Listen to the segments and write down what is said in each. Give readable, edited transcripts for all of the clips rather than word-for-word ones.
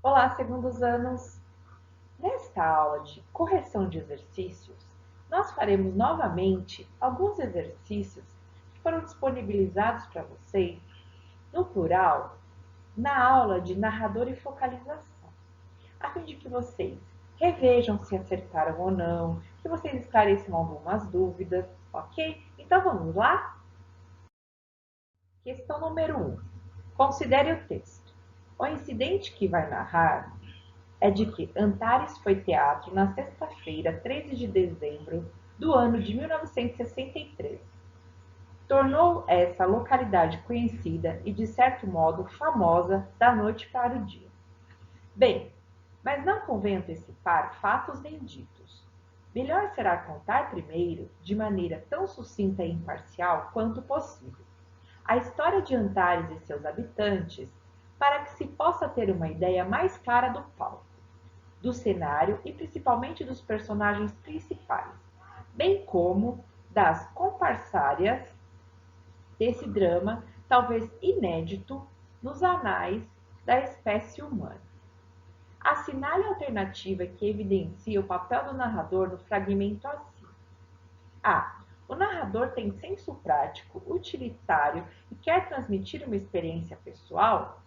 Olá, segundos anos! Nesta aula de correção de exercícios, nós faremos novamente alguns exercícios que foram disponibilizados para vocês, no plural, na aula de narrador e focalização, a fim de que vocês revejam se acertaram ou não, que vocês esclareçam algumas dúvidas, ok? Então vamos lá? Questão número 1. Considere o texto. O incidente que vai narrar é de que Antares foi teatro na sexta-feira, 13 de dezembro do ano de 1963. Tornou essa localidade conhecida e, de certo modo, famosa da noite para o dia. Bem, mas não convém antecipar fatos nem ditos. Melhor será contar primeiro, de maneira tão sucinta e imparcial quanto possível, a história de Antares e seus habitantes, para que se possa ter uma ideia mais clara do palco, do cenário e principalmente dos personagens principais, bem como das comparsárias desse drama, talvez inédito nos anais da espécie humana. Assinale a alternativa que evidencia o papel do narrador no fragmento acima. A. O narrador tem senso prático, utilitário e quer transmitir uma experiência pessoal?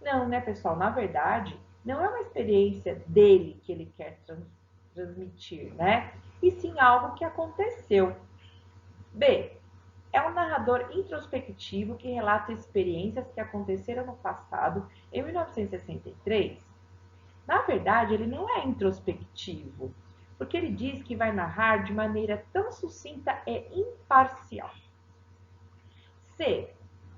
Não, né, pessoal? Na verdade, não é uma experiência dele que ele quer transmitir, né? E sim algo que aconteceu. B. É um narrador introspectivo que relata experiências que aconteceram no passado, em 1963. Na verdade, ele não é introspectivo, porque ele diz que vai narrar de maneira tão sucinta e imparcial. C.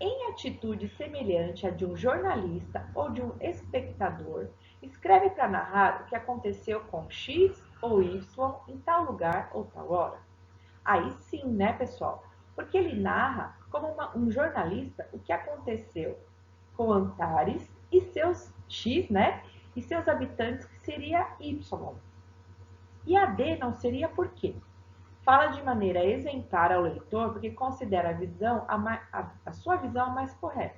Em atitude semelhante à de um jornalista ou de um espectador, escreve para narrar o que aconteceu com X ou Y em tal lugar ou tal hora. Aí sim, né, pessoal? Porque ele narra como um jornalista o que aconteceu com Antares e seus X, né? E seus habitantes, que seria Y. E a D não seria por quê? Fala de maneira exemplar ao leitor porque considera a sua visão a mais correta.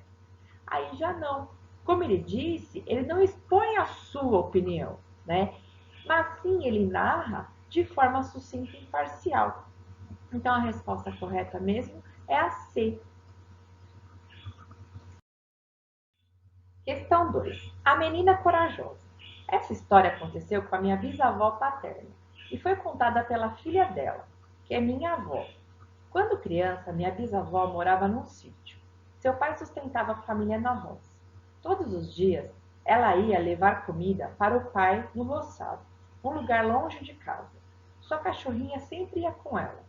Aí já não. Como ele disse, ele não expõe a sua opinião, né? Mas sim ele narra de forma sucinta e imparcial. Então a resposta correta mesmo é a C. Questão 2. A menina corajosa. Essa história aconteceu com a minha bisavó paterna e foi contada pela filha dela, que é minha avó. Quando criança, minha bisavó morava num sítio. Seu pai sustentava a família na roça. Todos os dias, ela ia levar comida para o pai no roçado, um lugar longe de casa. Sua cachorrinha sempre ia com ela.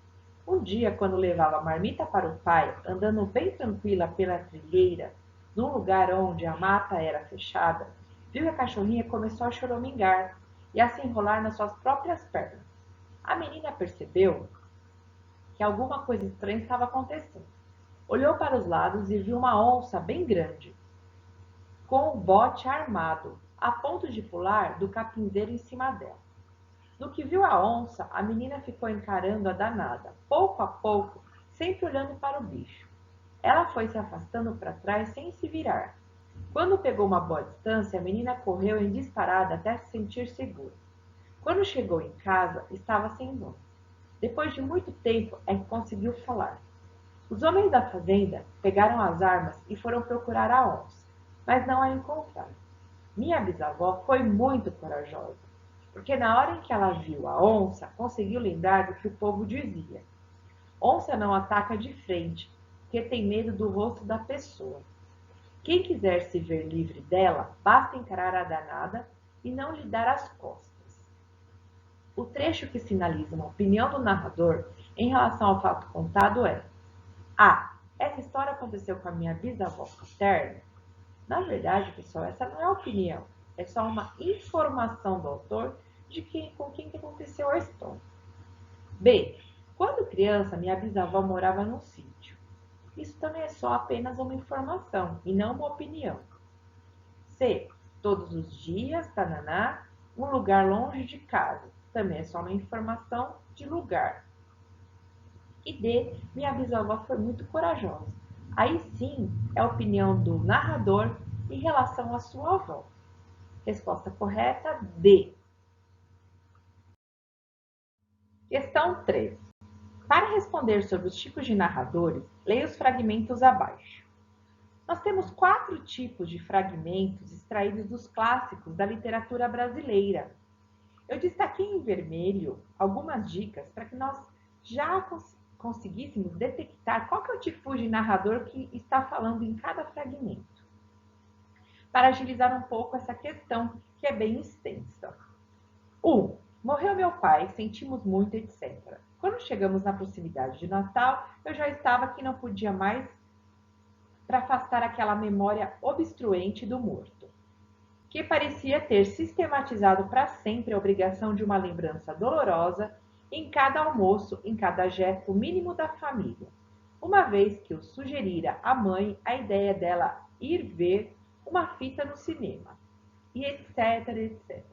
Um dia, quando levava a marmita para o pai, andando bem tranquila pela trilheira, num lugar onde a mata era fechada, viu que a cachorrinha começou a choramingar e a se enrolar nas suas próprias pernas. A menina percebeu que alguma coisa estranha estava acontecendo. Olhou para os lados e viu uma onça bem grande, com o bote armado, a ponto de pular do capinzeiro em cima dela. No que viu a onça, a menina ficou encarando a danada, pouco a pouco, sempre olhando para o bicho. Ela foi se afastando para trás sem se virar. Quando pegou uma boa distância, a menina correu em disparada até se sentir segura. Quando chegou em casa, estava sem voz. Depois de muito tempo é que conseguiu falar. Os homens da fazenda pegaram as armas e foram procurar a onça, mas não a encontraram. Minha bisavó foi muito corajosa, porque na hora em que ela viu a onça, conseguiu lembrar do que o povo dizia: onça não ataca de frente, porque tem medo do rosto da pessoa. Quem quiser se ver livre dela, basta encarar a danada e não lhe dar as costas. O trecho que sinaliza uma opinião do narrador em relação ao fato contado é: A. Essa história aconteceu com a minha bisavó paterna? Na verdade, pessoal, essa não é opinião, é só uma informação do autor de com quem que aconteceu a história. B. Quando criança, minha bisavó morava num sítio. Isso também é só apenas uma informação e não uma opinião. C. Todos os dias, tananá, um lugar longe de casa. Também é só uma informação de lugar. E D. Minha bisavó foi muito corajosa. Aí sim é a opinião do narrador em relação à sua avó. Resposta correta, D. Questão 3. Para responder sobre os tipos de narradores, leia os fragmentos abaixo. Nós temos 4 tipos de fragmentos extraídos dos clássicos da literatura brasileira. Eu destaquei em vermelho algumas dicas para que nós já conseguíssemos detectar qual que é o tipo de narrador que está falando em cada fragmento, para agilizar um pouco essa questão que é bem extensa. 1. Morreu meu pai, sentimos muito, etc. Quando chegamos na proximidade de Natal, eu já estava que não podia mais para afastar aquela memória obstruente do morto, que parecia ter sistematizado para sempre a obrigação de uma lembrança dolorosa em cada almoço, em cada gesto mínimo da família, uma vez que eu sugerira à mãe a ideia dela ir ver uma fita no cinema, e etc, etc.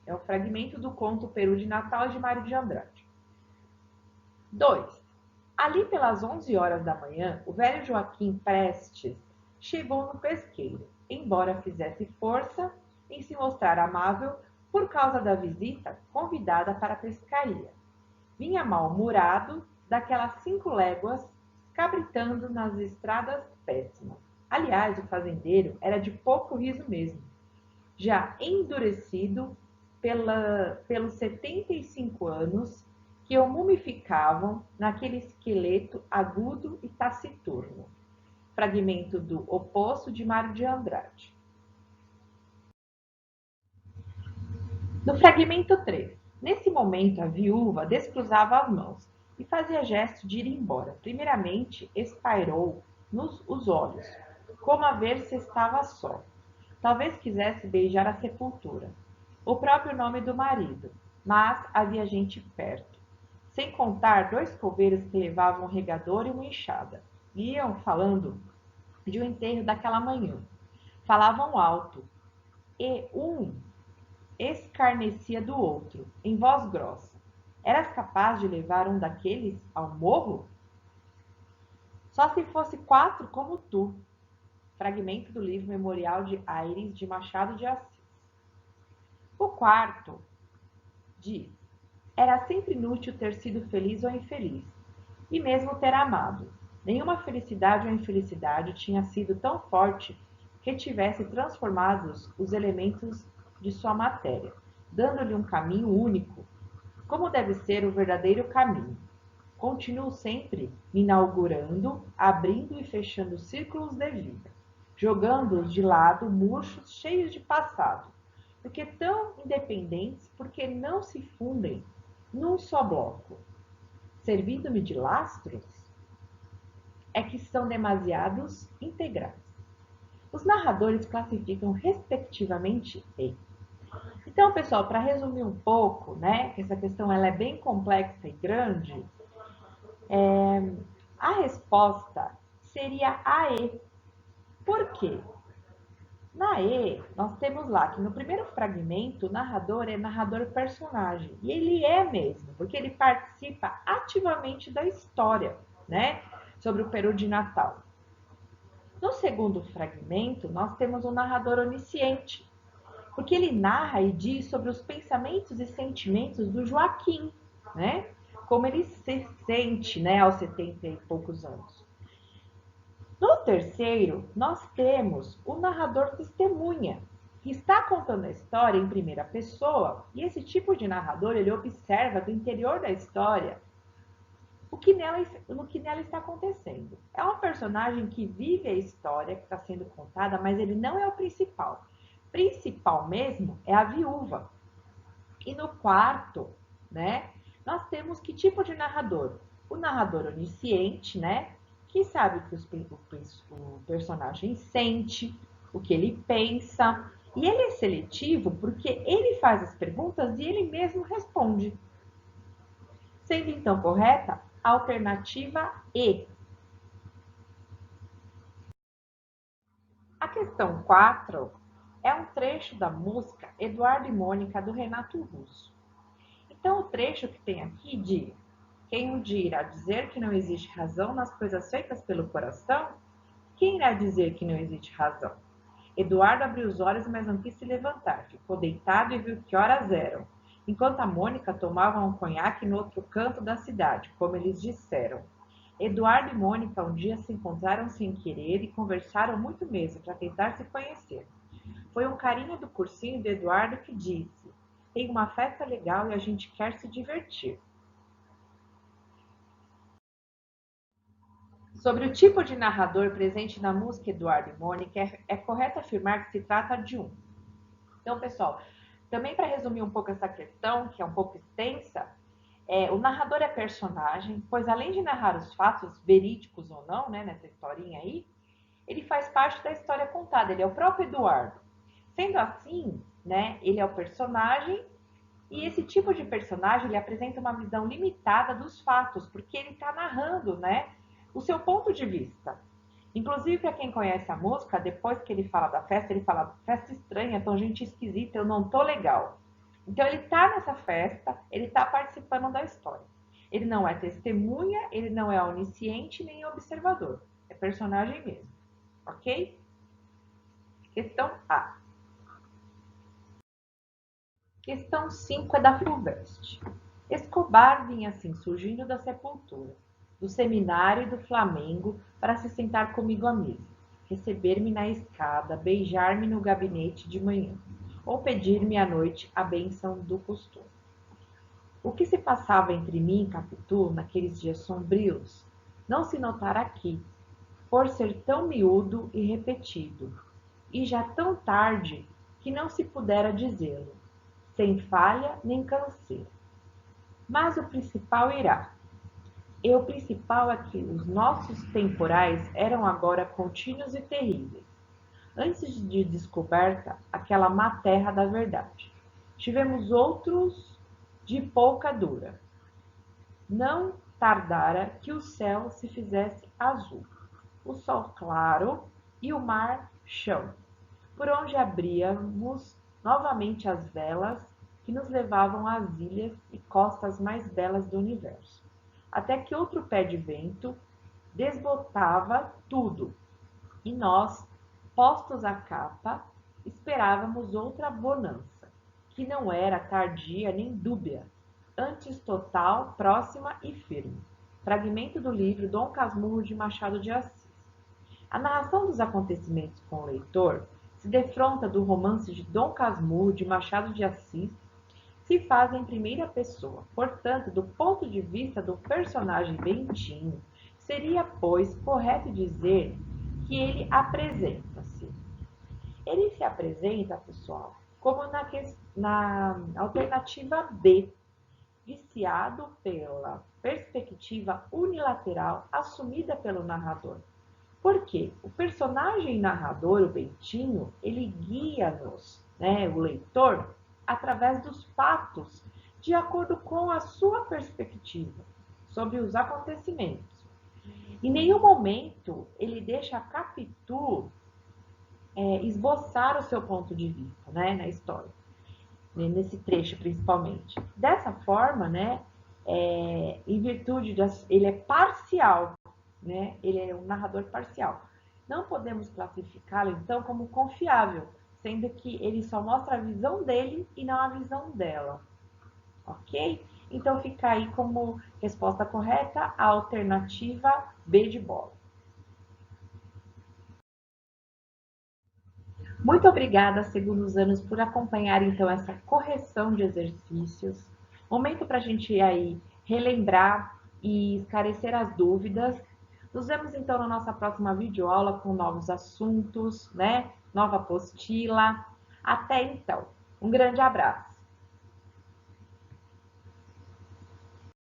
É um fragmento do conto Peru de Natal de Mário de Andrade. 2. Ali pelas 11 horas da manhã, o velho Joaquim Prestes chegou no pesqueiro, embora fizesse força em se mostrar amável por causa da visita convidada para a pescaria. Vinha mal-humorado daquelas 5 léguas, cabritando nas estradas péssimas. Aliás, o fazendeiro era de pouco riso mesmo, já endurecido pelos 75 anos que o mumificavam naquele esqueleto agudo e taciturno. Fragmento do O Poço de Mário de Andrade. No fragmento 3. Nesse momento, a viúva descruzava as mãos e fazia gesto de ir embora. Primeiramente, espairou-nos os olhos, como a ver se estava só. Talvez quisesse beijar a sepultura, o próprio nome do marido, mas havia gente perto. Sem contar 2 coveiros que levavam um regador e uma enxada. Iam falando de um enterro daquela manhã. Falavam alto, e um escarnecia do outro, em voz grossa. Eras capaz de levar um daqueles ao morro? Só se fosse 4 como tu. Fragmento do livro Memorial de Aires, de Machado de Assis. O quarto diz: era sempre inútil ter sido feliz ou infeliz, e mesmo ter amado. Nenhuma felicidade ou infelicidade tinha sido tão forte que tivesse transformados os elementos de sua matéria, dando-lhe um caminho único, como deve ser o verdadeiro caminho. Continuo sempre me inaugurando, abrindo e fechando círculos de vida, jogando-os de lado murchos, cheios de passado, porque tão independentes, porque não se fundem num só bloco, servindo-me de lastros, é que são demasiados integrais. Os narradores classificam respectivamente em. Então, pessoal, para resumir um pouco, né, que essa questão ela é bem complexa e grande, a resposta seria a E. Por quê? Na E, nós temos lá que no primeiro fragmento o narrador é narrador personagem. E ele é mesmo, porque ele participa ativamente da história, né? Sobre o Peru de Natal. No segundo fragmento, nós temos um narrador onisciente, porque ele narra e diz sobre os pensamentos e sentimentos do Joaquim, né? Como ele se sente, né, aos 70 e poucos anos. No terceiro, nós temos o narrador testemunha, que está contando a história em primeira pessoa, e esse tipo de narrador, ele observa do interior da história o que nela está acontecendo. É um personagem que vive a história que está sendo contada, mas ele não é o principal. Principal mesmo é a viúva. E no quarto, né, nós temos que tipo de narrador? O narrador onisciente, né, que sabe o que o personagem sente, o que ele pensa. E ele é seletivo porque ele faz as perguntas e ele mesmo responde. Sendo então correta a alternativa E. A questão 4 é um trecho da música Eduardo e Mônica, do Renato Russo. Então, o trecho que tem aqui diz: quem um dia irá dizer que não existe razão nas coisas feitas pelo coração? Quem irá dizer que não existe razão? Eduardo abriu os olhos, mas não quis se levantar. Ficou deitado e viu que horas eram, enquanto a Mônica tomava um conhaque no outro canto da cidade, como eles disseram. Eduardo e Mônica um dia se encontraram sem querer e conversaram muito mesmo para tentar se conhecer. Foi um carinha do cursinho de Eduardo que disse: tem uma festa legal e a gente quer se divertir. Sobre o tipo de narrador presente na música Eduardo e Mônica, é correto afirmar que se trata de um. Então, pessoal, também para resumir um pouco essa questão, que é um pouco extensa, o narrador é personagem, pois além de narrar os fatos verídicos ou não, né, nessa historinha aí, ele faz parte da história contada, ele é o próprio Eduardo. Sendo assim, né, ele é o personagem e esse tipo de personagem ele apresenta uma visão limitada dos fatos, porque ele está narrando, né, o seu ponto de vista. Inclusive, para quem conhece a música, depois que ele fala da festa, ele fala: festa estranha, tão gente esquisita, eu não tô legal. Então, ele está nessa festa, ele está participando da história. Ele não é testemunha, ele não é onisciente nem observador. É personagem mesmo. Ok? Questão A. Questão 5 é da FUVEST. Escobar vinha assim surgindo da sepultura, do seminário e do Flamengo para se sentar comigo à mesa, receber-me na escada, beijar-me no gabinete de manhã, ou pedir-me à noite a bênção do costume. O que se passava entre mim e Capitu naqueles dias sombrios não se notara aqui, por ser tão miúdo e repetido, e já tão tarde que não se pudera dizê-lo, sem falha nem canseira. Mas o principal irá. E o principal é que os nossos temporais eram agora contínuos e terríveis. Antes de descoberta, aquela má terra da verdade. Tivemos outros de pouca dura. Não tardara que o céu se fizesse azul, o sol claro e o mar chão, por onde abríamos novamente as velas que nos levavam às ilhas e costas mais belas do universo, até que outro pé de vento desbotava tudo, e nós, postos à capa, esperávamos outra bonança, que não era tardia nem dúbia, antes total, próxima e firme. Fragmento do livro Dom Casmurro de Machado de Assis. A narração dos acontecimentos com o leitor se defronta do romance de Dom Casmurro de Machado de Assis, se faz em primeira pessoa. Portanto, do ponto de vista do personagem Bentinho, seria, pois, correto dizer que ele apresenta-se. Ele se apresenta, pessoal, como na alternativa B, viciado pela perspectiva unilateral assumida pelo narrador. Porque o personagem narrador, o Bentinho, ele guia-nos, né, o leitor, através dos fatos, de acordo com a sua perspectiva sobre os acontecimentos. Em nenhum momento ele deixa a Capitu esboçar o seu ponto de vista, né, na história, nesse trecho principalmente. Dessa forma, né, em virtude ele é parcial, né, ele é um narrador parcial. Não podemos classificá-lo então como confiável, sendo que ele só mostra a visão dele e não a visão dela, ok? Então fica aí como resposta correta a alternativa B de bola. Muito obrigada, segundos anos, por acompanhar então essa correção de exercícios. Momento para a gente aí relembrar e esclarecer as dúvidas. Nos vemos então na nossa próxima videoaula com novos assuntos, né? Nova apostila. Até então. Um grande abraço.